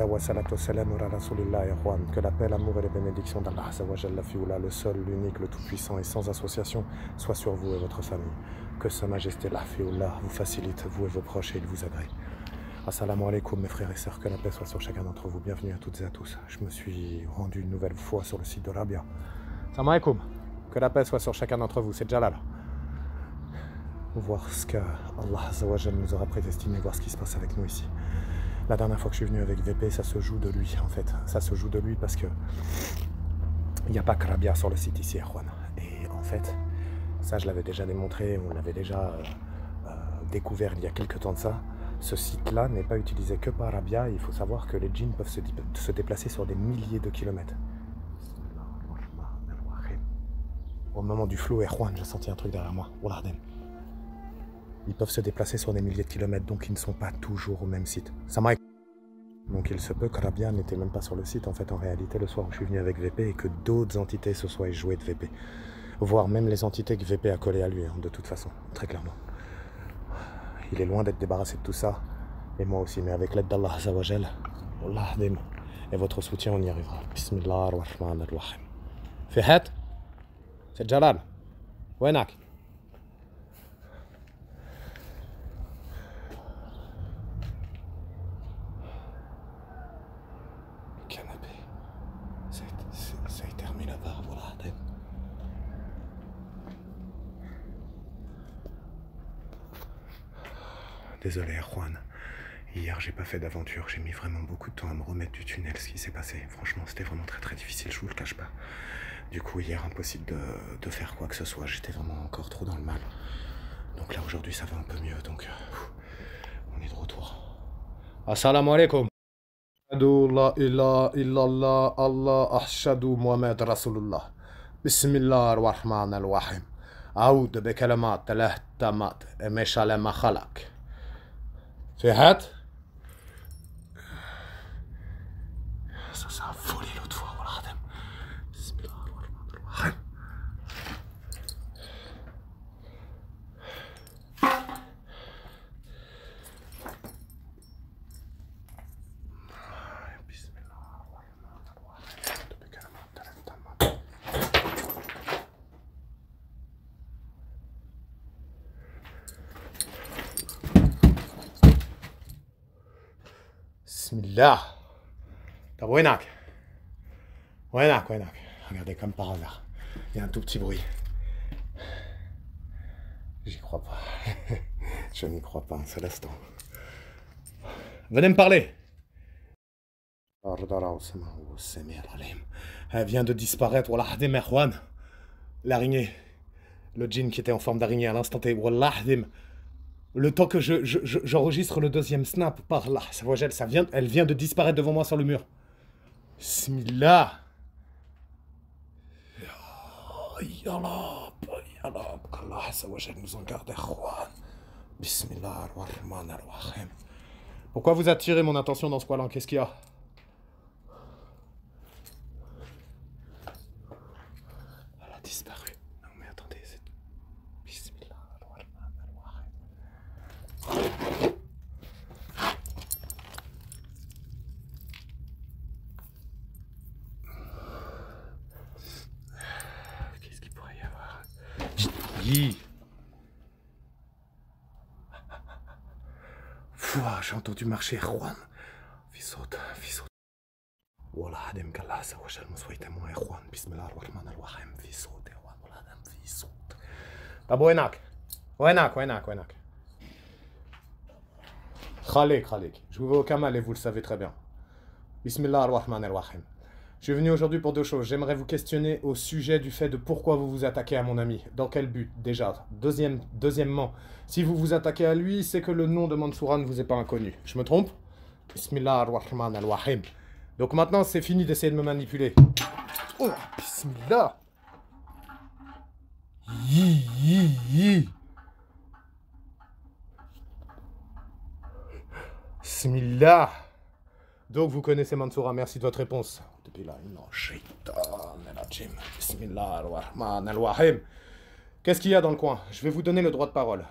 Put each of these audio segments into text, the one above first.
Alhamdulillah wa salatu wa salam ala rasulillah et Juan. Que la paix, l'amour et les bénédictions d'Allah Azawajal, la fioula, le seul, l'unique, le tout-puissant et sans association, soient sur vous et votre famille. Que sa majesté, la fioula, vous facilite, vous et vos proches, et il vous agrée. Assalamu alaikum mes frères et sœurs, que la paix soit sur chacun d'entre vous. Bienvenue à toutes et à tous. Je me suis rendu une nouvelle fois sur le site de Rabia. Assalamu alaikum. Que la paix soit sur chacun d'entre vous, c'est Jalal. Voir ce que Allah Azawajal nous aura prédestiné, voir ce qui se passe avec nous ici. La dernière fois que je suis venu avec VP, ça se joue de lui en fait. Ça se joue de lui parce que il n'y a pas que Rabia sur le site ici à Juan. Et en fait, ça je l'avais déjà démontré, on l'avait déjà découvert il y a quelques temps de ça. Ce site-là n'est pas utilisé que par Rabia. Il faut savoir que les djinns peuvent se déplacer sur des milliers de kilomètres. Au moment du flot, Juan, j'ai senti un truc derrière moi. Ils peuvent se déplacer sur des milliers de kilomètres, donc ils ne sont pas toujours au même site. Donc il se peut que Rabia n'était même pas sur le site, en fait, en réalité, le soir où je suis venu avec VP, et que d'autres entités se soient jouées de VP. Voire même les entités que VP a collées à lui, hein, de toute façon, très clairement. Il est loin d'être débarrassé de tout ça, et moi aussi, mais avec l'aide d'Allah Azawajal, et votre soutien, on y arrivera. Bismillah ar-Rahman ar-Rahim. Fihat? C'est Jalal. Wenak. Désolé Juan, hier j'ai pas fait d'aventure, j'ai mis vraiment beaucoup de temps à me remettre du tunnel, ce qui s'est passé. Franchement c'était vraiment très difficile, je vous le cache pas. Du coup hier impossible de faire quoi que ce soit, j'étais vraiment encore trop dans le mal. Donc là aujourd'hui ça va un peu mieux, donc on est de retour. Assalamu alaikum. Ashhadu la ilaha illallah, Allah ashhadu Muhammad Rasulullah. Bismillah ar-Rahman ar-Rahim. Aoud bi kalamat talah tamat, meshala ma khalaq. Fihat? Ça a volé l'autre fois, voilà. Bismillah. Bismillah. T'as Wenak. Regardez comme par hasard. Il y a un tout petit bruit. J'y crois pas. Je n'y crois pas un seul instant. Venez me parler. Elle vient de disparaître. L'araignée. Le djinn qui était en forme d'araignée à l'instant T. Le temps que j'enregistre le deuxième snap par là, elle vient de disparaître devant moi sur le mur. Bismillah. Yallah, qu'Allah nous en garde. Bismillah ar-Rahman ar-Rahim. Pourquoi vous attirez mon attention dans ce coin-là? Qu'est-ce qu'il y a? Elle a disparu. Non mais attendez, c'est... Bismillah ar-Rahman ar-Rahim. Qu'est-ce qu'il pourrait y avoir? J'ai entendu marcher Juan. Fils saute. Wallah, Adem qu'Allah Azawajal nous soit témoin Juan. Bismillah ar-Rahman ar-Rahim. Fils saute, Juan. Wallah, Adem, fils saute. Tabo Wenak. Khalik. Je vous veux aucun mal et vous le savez très bien. Bismillah ar-Rahman ar-Rahim. Je suis venu aujourd'hui pour deux choses. J'aimerais vous questionner au sujet du fait de pourquoi vous vous attaquez à mon ami. Dans quel but, déjà? Deuxièmement, si vous vous attaquez à lui, c'est que le nom de Mansoura ne vous est pas inconnu. Je me trompe? Bismillah ar-Rahman ar-Rahim. Donc maintenant, c'est fini d'essayer de me manipuler. Oh, bismillah. Bismillah. Donc vous connaissez Mansoura, merci de votre réponse. Depuis là, Bismillah ar-Rahman ar-Rahim. Qu'est-ce qu'il y a dans le coin? Je vais vous donner le droit de parole.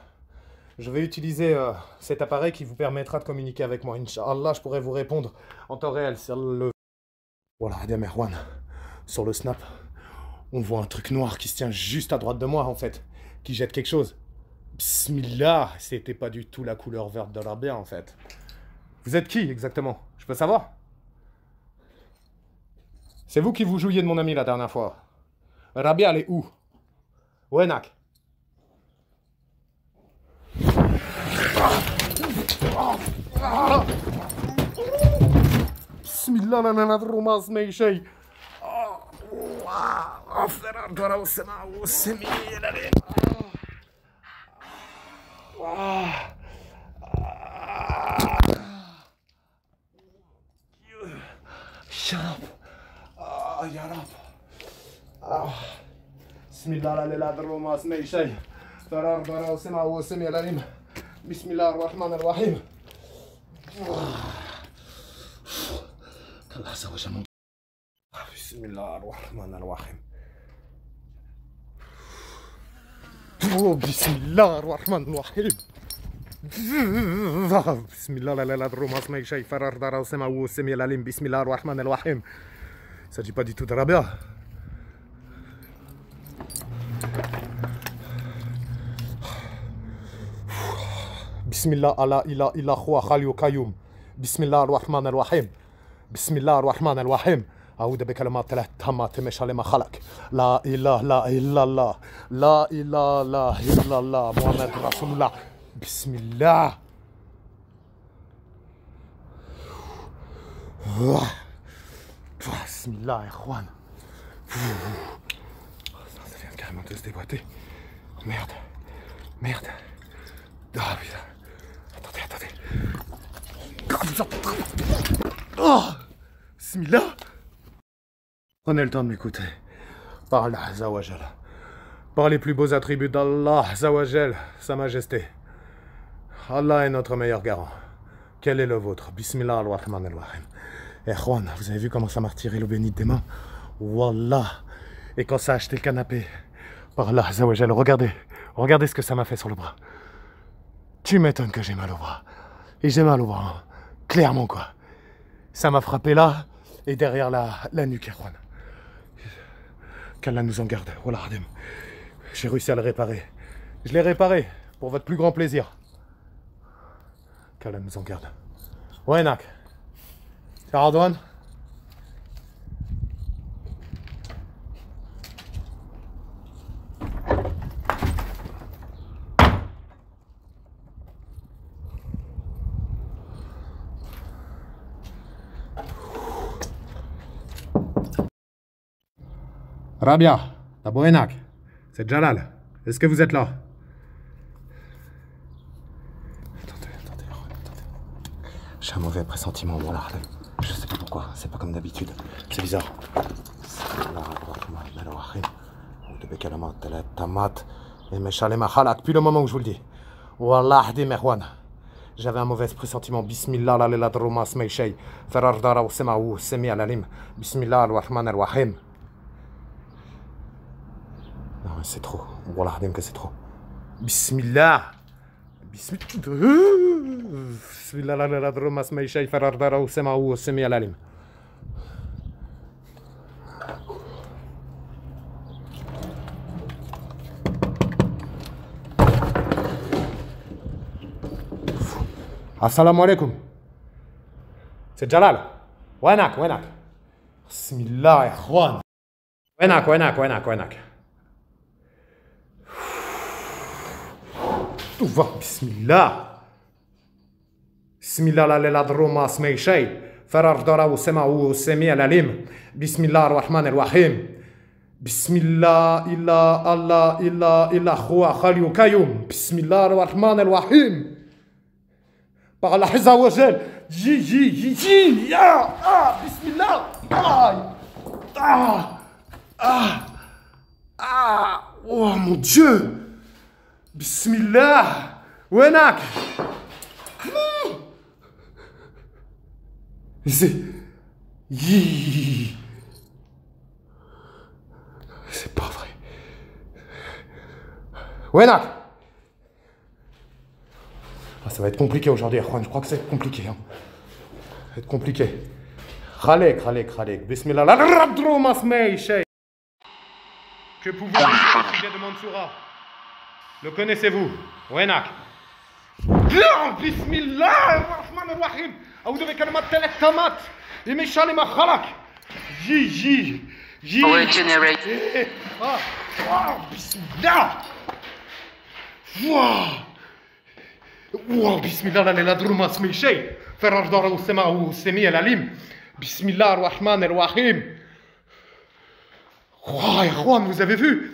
Je vais utiliser cet appareil qui vous permettra de communiquer avec moi. Inch'Allah, je pourrai vous répondre en temps réel sur le... Voilà, Adem Erwan, sur le snap, on voit un truc noir qui se tient juste à droite de moi, en fait, qui jette quelque chose. Bismillah, c'était pas du tout la couleur verte de Rabia, en fait. Vous êtes qui, exactement? Je peux savoir? C'est vous qui vous jouiez de mon ami la dernière fois. Rabia, elle est où? Wenak. Bismillah, la nadru ma اسمي شيء. أفضل أرجع والسماء والسمي لليل. يا رب يا رب. بسم الله لا لا ضر ما اسمي شيء. فرار ضر والسماء والسمي لليل. بسم الله الرحمن الرحيم. الله عز وجل. بسم الله الرحمن الرحيم. بسم الله الرحمن الرحيم. بسم الله لا لا ضر ما اسمي شيء. فرار ضر والسماء والسمي لليل. بسم الله الرحمن الرحيم. Il ne s'agit pas du tout de Rabia. Bismillah ala ila ila huwa khaliyu qayyum. Bismillah ar-Rahman ar-Rahim. Bismillah ar-Rahman ar-Rahim. أعوذ بكلمات الله التامات من شر ما خلق. لا إله لا إلا الله. لا إله لا إلا الله محمد رسول الله. بسم الله. بسم الله يا إخوان. Ça vient carrément de se déboîter. Merde. Merde. Ah putain. Attendez. Oh, Bismillah. Prenez le temps de m'écouter. Par Allah Azawajal. Par les plus beaux attributs d'Allah Azawajal, Sa Majesté. Allah est notre meilleur garant. Quel est le vôtre? Bismillah ar-Rahman ar-Rahim. Et Juan, vous avez vu comment ça m'a retiré l'eau bénite des mains? Wallah. Et quand ça a acheté le canapé, par Allah Azawajal, regardez ce que ça m'a fait sur le bras. Tu m'étonnes que j'ai mal au bras. Et j'ai mal au bras, hein. Clairement quoi. Ça m'a frappé là et derrière la nuque, Juan. Qu'Allah nous en garde. Wallah Adem. J'ai réussi à le réparer. Je l'ai réparé pour votre plus grand plaisir. Qu'Allah nous en garde. Wenak. C'est Radouane. Rabia, Tabouenak, c'est Jalal. Est-ce que vous êtes là? Attendez. J'ai un mauvais pressentiment, voilà. Je sais pas pourquoi, c'est pas comme d'habitude. C'est bizarre. Depuis le moment où je vous le dis. Wallah, j'avais un mauvais pressentiment. Bismillah, la la droma smay shay. Farar dara ou sema ou semi alalim. Bismillah ar-Rahman ar-Rahim. Non, c'est trop. Wallah, que c'est trop. Bismillah. Bismillah, la la droma smay shay. Farar dara ou sema ou semi alalim. Assalamu alaikum. C'est Jalal. Wenak. Bismillah, ikhwan. Wenak. Tout va, bismillah. Bismillah, la droma smay shay. Farar dara ou sema ou semi alalim. Bismillah ar-Rahman ar-Rahim. Bismillah, illa Allah, illa huwa khaliyu qayyum. Bismillah ar-Rahman ar-Rahim. Par Allah Azza wa Jal. Bismillah. Oh mon Dieu. Bismillah. Wenak. C'est pas vrai. Wenak. ça va être compliqué aujourd'hui, Juan. Je crois que ça va être compliqué. Hein. Ça va être compliqué. Khalek. Bismillah. Que pouvez-vous dire au sujet de Mansoura? Le connaissez-vous? Wenak. Bismillah ar-Rahman ar-Rahim. Aoudou bi kalimat ثلاث كلمات. يمشي ما خلق. جي. Regenerate. Bismillah. بسم الله لا يضر ما اسمه شيء فرج داره السماء والسميع العليم بسم الله الرحمن الرحيم. يا اخوان, vous avez vu?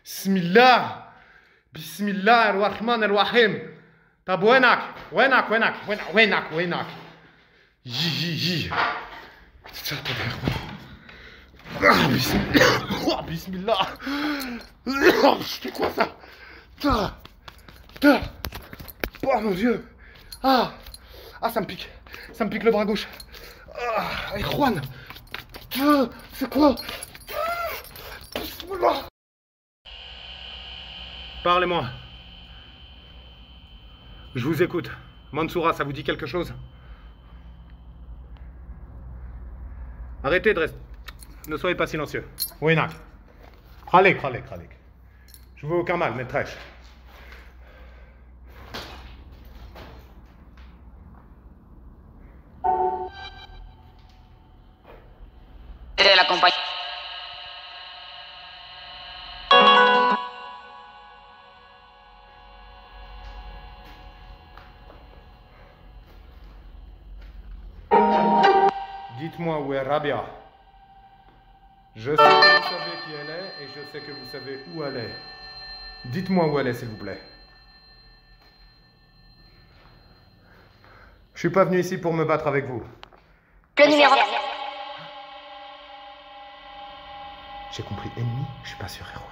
بسم الله الرحمن الرحيم. طب وينك جي بسم الله. C'est quoi ça? Oh mon Dieu. Ah, ça me pique le bras gauche. Et Juan, c'est quoi? Parlez-moi. Je vous écoute. Mansoura, ça vous dit quelque chose? Arrêtez de rester. Ne soyez pas silencieux. Ouenak. Khalek. Je veux aucun mal, maîtresse. De la compañía. Dites-moi où est Rabia. Je sais que vous savez qui elle est et je sais que vous savez où elle est. Dites-moi où elle est, s'il vous plaît. Je suis pas venu ici pour me battre avec vous. Le numéro. J'ai compris ennemi, je suis pas sûr, héros.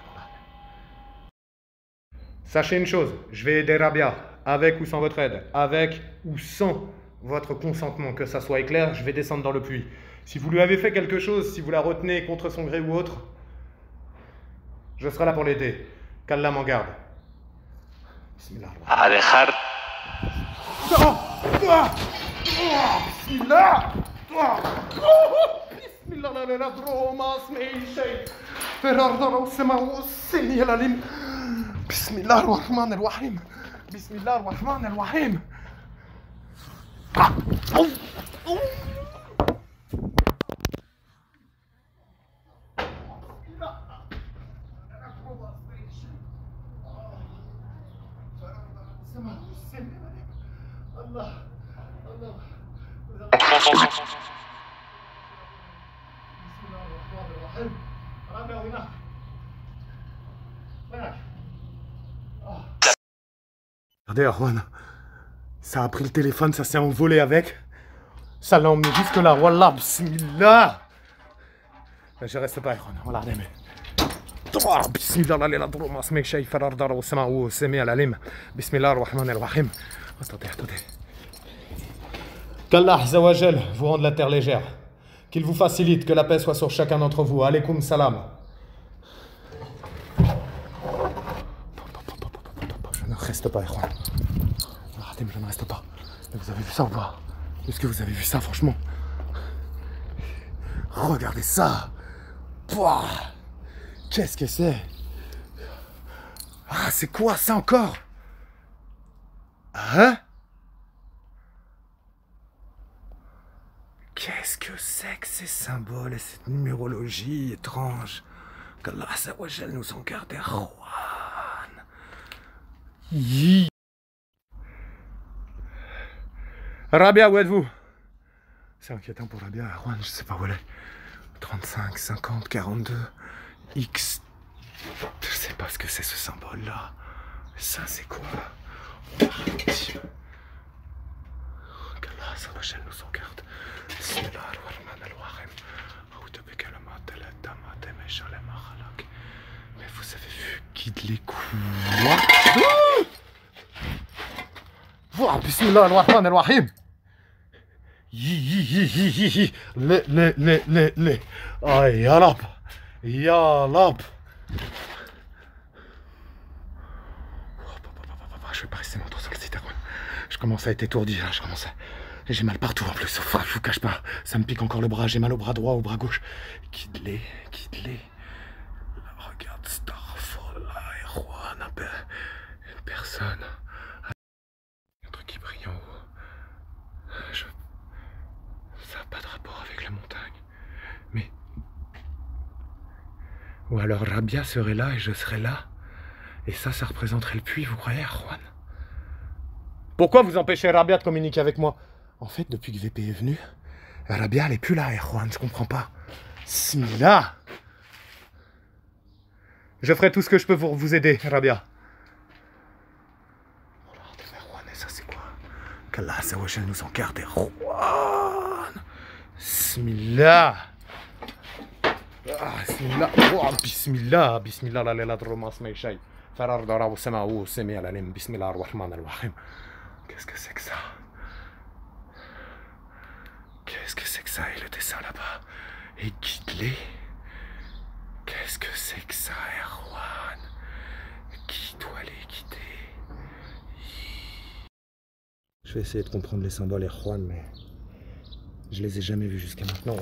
Sachez une chose, je vais aider Rabia, avec ou sans votre aide, avec ou sans votre consentement, que ça soit clair, je vais descendre dans le puits. Si vous lui avez fait quelque chose, si vous la retenez contre son gré ou autre, je serai là pour l'aider. Qu'Allah m'en garde. Bismillah. A dejar. Bismillah. Bismillah la يضر ما اسمه شيء في الأرض والسماء والسميع العليم. بسم الله الرحمن الرحيم. بسم الله الرحمن الرحيم. Regardez, Arwan, ça a pris le téléphone, ça s'est envolé avec. Ça l'a emmené jusque là. Wallah, bismillah. Je reste pas, Arwan. Wallah, mais. Bismillah, la ilaha ma اسمك شيء في الأرض والسماء والسميع العليم. بسم الله الرحمن الرحيم. Attendez. Qu'Allah Azza wa Jal vous rende la terre légère. Qu'il vous facilite, que la paix soit sur chacun d'entre vous. Alaykoum salam. Je ne reste pas, Erwan. Je ne reste pas. Vous avez vu ça ou pas? Est-ce que vous avez vu ça, franchement? Regardez ça. Pouah. Qu'est-ce que c'est? Ah, c'est quoi ça encore? Hein? Qu'est-ce que c'est que ces symboles et cette numérologie étrange? Qu'Allah Azza wa Jal nous en garde, Erwan. Rabia, où êtes-vous? C'est inquiétant pour Rabia, Erwan, je sais pas où elle est. 35, 50, 42, X. Je sais pas ce que c'est ce symbole-là. Ça, c'est quoi? Oh, Dieu. Qu'Allah Azza wa Jal nous en garde. Mais vous avez vu guide les coups. Bismillah ar-Rahman ar-Rahim. Le. Ah, ya Rab. Ya Rab. Je vais pas rester longtemps sur le site. Je commence à être étourdi là, J'ai mal partout en plus, enfin, je vous cache pas. Ça me pique encore le bras, j'ai mal au bras droit, au bras gauche. Guide-les. Regarde, Starfall, Erwan, une personne. Un truc qui brille en haut. Ça n'a pas de rapport avec la montagne. Mais... Ou alors Rabia serait là et je serais là. Et ça représenterait le puits, vous croyez, Erwan? Pourquoi vous empêchez Rabia de communiquer avec moi? En fait, depuis que VP est venu, Rabia elle est plus là, Erwan, je comprends pas. Bismillah. Je ferai tout ce que je peux pour vous aider, Rabia. Oh là, Erwan, et ça c'est quoi? Qu'Allah Azza wa Jal nous en garde, Erwan. Bismillah. Bismillah. Oh, bismillah. Bismillah, la lela dromas meishay. Farar dara wa sama ou semi alalim. Bismillah ar-Rahman ar-Rahim. Qu'est-ce que c'est que ça? Qu'est-ce que c'est que ça? Il était ça là-bas. Et guide-les. Qu'est-ce que c'est que ça, Erwan? Qui doit les guider? Je vais essayer de comprendre les symboles, Erwan, mais je les ai jamais vus jusqu'à maintenant.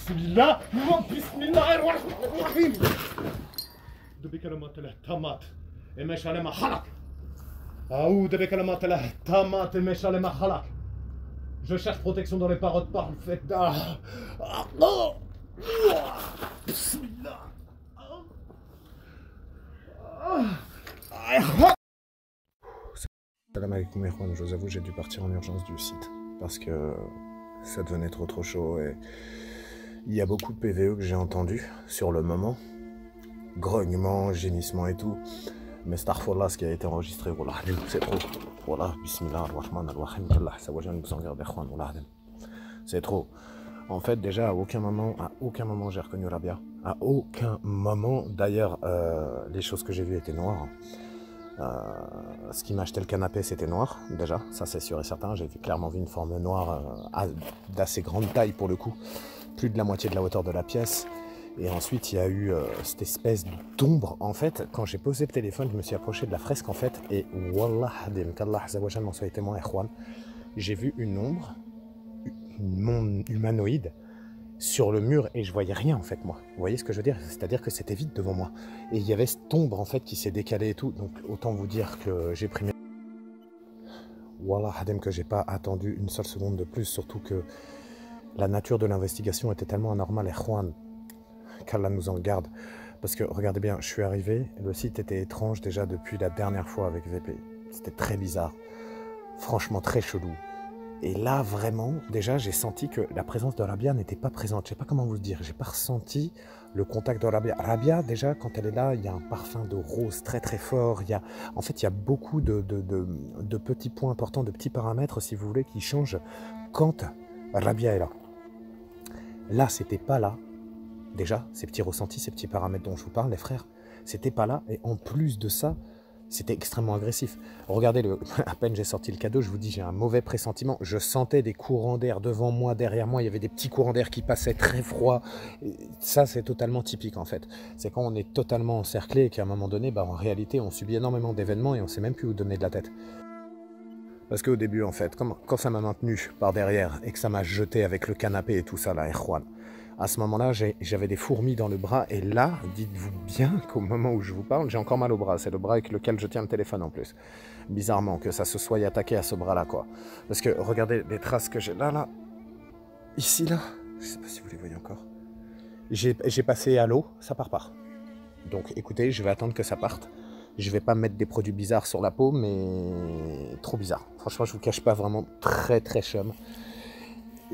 Bismillah, Bismillahirrahmanirrahim. بكلمات الله التامات المشى لما خلق. أعوذ بكلمات الله التامات المشى لما خلق. Je cherche protection dans les paroles parfaites. Bismillah. Salam alaikum Erwan, je vous avoue j'ai dû partir en urgence du site parce que ça devenait trop chaud et il y a beaucoup de PVE que j'ai entendu sur le moment, grognements, gémissements et tout, mais Starfall ce qui a été enregistré, voilà, c'est trop, voilà, Bismillah ar-Rahman ar-Rahim, Allah ça va jamais nous en garder, c'est trop. En fait déjà à aucun moment j'ai reconnu Rabia, à aucun moment, d'ailleurs les choses que j'ai vues étaient noires. Ce qui m'a acheté le canapé c'était noir déjà, ça c'est sûr et certain, j'ai clairement vu une forme noire d'assez grande taille pour le coup, plus de la moitié de la hauteur de la pièce, et ensuite il y a eu cette espèce d'ombre. En fait quand j'ai posé le téléphone je me suis approché de la fresque en fait, et wallah qu'Allah Azza wa Jal m'en soit témoin, Erwan, j'ai vu une ombre humanoïde sur le mur et je voyais rien en fait moi. Vous voyez ce que je veux dire? C'est-à-dire que c'était vide devant moi. Et il y avait cette ombre en fait qui s'est décalée et tout. Donc autant vous dire que j'ai pris mes... Wallah hadem que j'ai pas attendu une seule seconde de plus, surtout que la nature de l'investigation était tellement anormale, Erwan, qu'Allah nous en garde. Parce que regardez bien, je suis arrivé, le site était étrange déjà depuis la dernière fois avec VP. C'était très bizarre. Franchement très chelou. Et là, vraiment, déjà, j'ai senti que la présence de Rabia n'était pas présente. Je ne sais pas comment vous le dire. J'ai pas ressenti le contact de Rabia. Rabia, déjà, quand elle est là, il y a un parfum de rose très très fort. En fait, il y a beaucoup de petits points importants, de petits paramètres, si vous voulez, qui changent quand Rabia est là. Là, c'était pas là. Déjà, ces petits ressentis, ces petits paramètres dont je vous parle, les frères, c'était pas là. Et en plus de ça, c'était extrêmement agressif. Regardez, à peine j'ai sorti le cadeau, je vous dis, j'ai un mauvais pressentiment. Je sentais des courants d'air devant moi, derrière moi. Il y avait des petits courants d'air qui passaient très froid. Et ça, c'est totalement typique, en fait. C'est quand on est totalement encerclé et qu'à un moment donné, en réalité, on subit énormément d'événements et on ne sait même plus où donner de la tête. Parce qu'au début, en fait, quand ça m'a maintenu par derrière et que ça m'a jeté avec le canapé et tout ça, là, Erwan, à ce moment-là, j'avais des fourmis dans le bras. Et là, dites-vous bien qu'au moment où je vous parle, j'ai encore mal au bras. C'est le bras avec lequel je tiens le téléphone en plus. Bizarrement, que ça se soit attaqué à ce bras-là, quoi. Parce que, regardez les traces que j'ai là. Ici, là. Je sais pas si vous les voyez encore. J'ai passé à l'eau, ça part pas. Donc, écoutez, je vais attendre que ça parte. Je vais pas mettre des produits bizarres sur la peau, mais trop bizarre. Franchement, je vous cache pas, vraiment très très chum.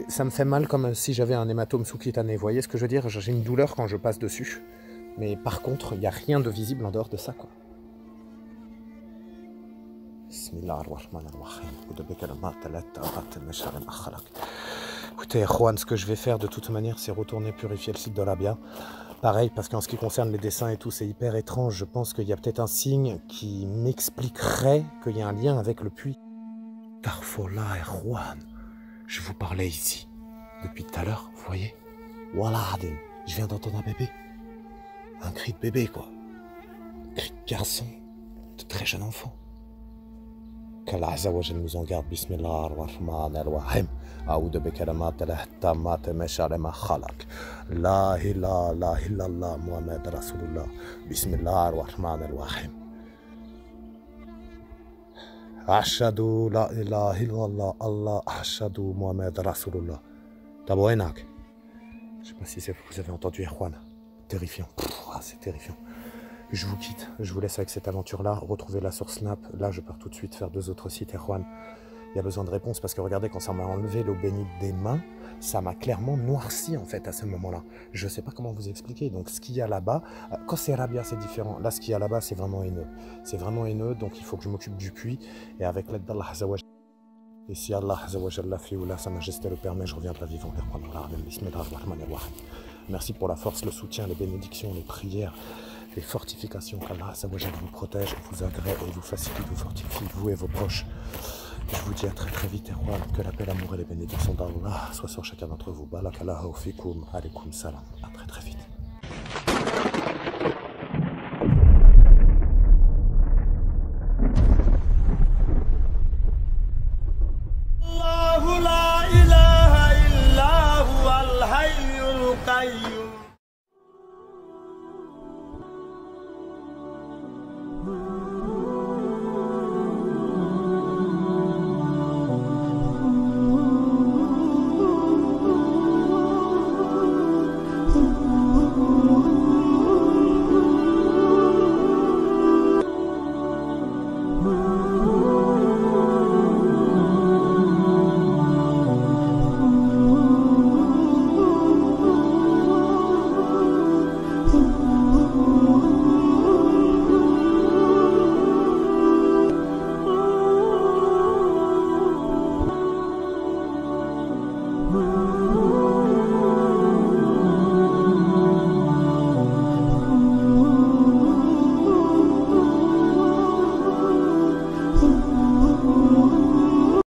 Ça me fait mal comme si j'avais un hématome sous-cutané. Vous voyez ce que je veux dire? J'ai une douleur quand je passe dessus. Mais par contre, il n'y a rien de visible en dehors de ça, quoi. Écoutez, Juan, ce que je vais faire de toute manière, c'est retourner purifier le site de Rabia. Pareil, parce qu'en ce qui concerne les dessins et tout, c'est hyper étrange. Je pense qu'il y a peut-être un signe qui m'expliquerait qu'il y a un lien avec le puits. Tarfola et Juan, je vous parlais ici. Depuis tout à l'heure, vous voyez? Voilà, je viens d'entendre un bébé. Un cri de bébé, quoi. Un cri de garçon, de très jeune enfant. Qu'Allah Azza wa Jal nous en garde. Bismillah ar-Rahman ar-Rahim. A'udhu bi kalimatillahi tammati min sharri ma khalaq. La ilaha illallah Muhammad Rasulullah. Bismillah ar-Rahman ar-Rahim. Ashhadu la ilaha illallah Allah ashhadu Muhammad Rasulullah. Taboenak. Je sais pas si vous avez entendu Juan. Terrifiant. C'est terrifiant. Je vous quitte, je vous laisse avec cette aventure-là. Retrouvez-la sur Snap. Là, je pars tout de suite faire 2 autres sites. Et Juan, il y a besoin de réponses parce que regardez, quand ça m'a enlevé l'eau bénite des mains, ça m'a clairement noirci en fait à ce moment-là. Je ne sais pas comment vous expliquer. Donc, ce qu'il y a là-bas, quand c'est Rabia, c'est différent. Là, ce qu'il y a là-bas, c'est vraiment haineux. C'est vraiment haineux, donc il faut que je m'occupe du puits. Et avec l'aide d'Allah Azza wa Jal. Et si Allah Azza wa Jal l'a fait ou là, Sa Majesté le permet, je reviendrai vivant. Merci pour la force, le soutien, les bénédictions, les prières. Les fortifications, qu'Allah Azza wa Jal vous protège, vous agrée et vous facilite, vous fortifie, vous et vos proches. Je vous dis à très très vite, Erwan, que la paix, l'amour et les bénédictions d'Allah soient sur chacun d'entre vous. Barakallahu fikum, alaykoum salam. À très très vite. Allahu la ilaha illa huwal hayyul qayyum.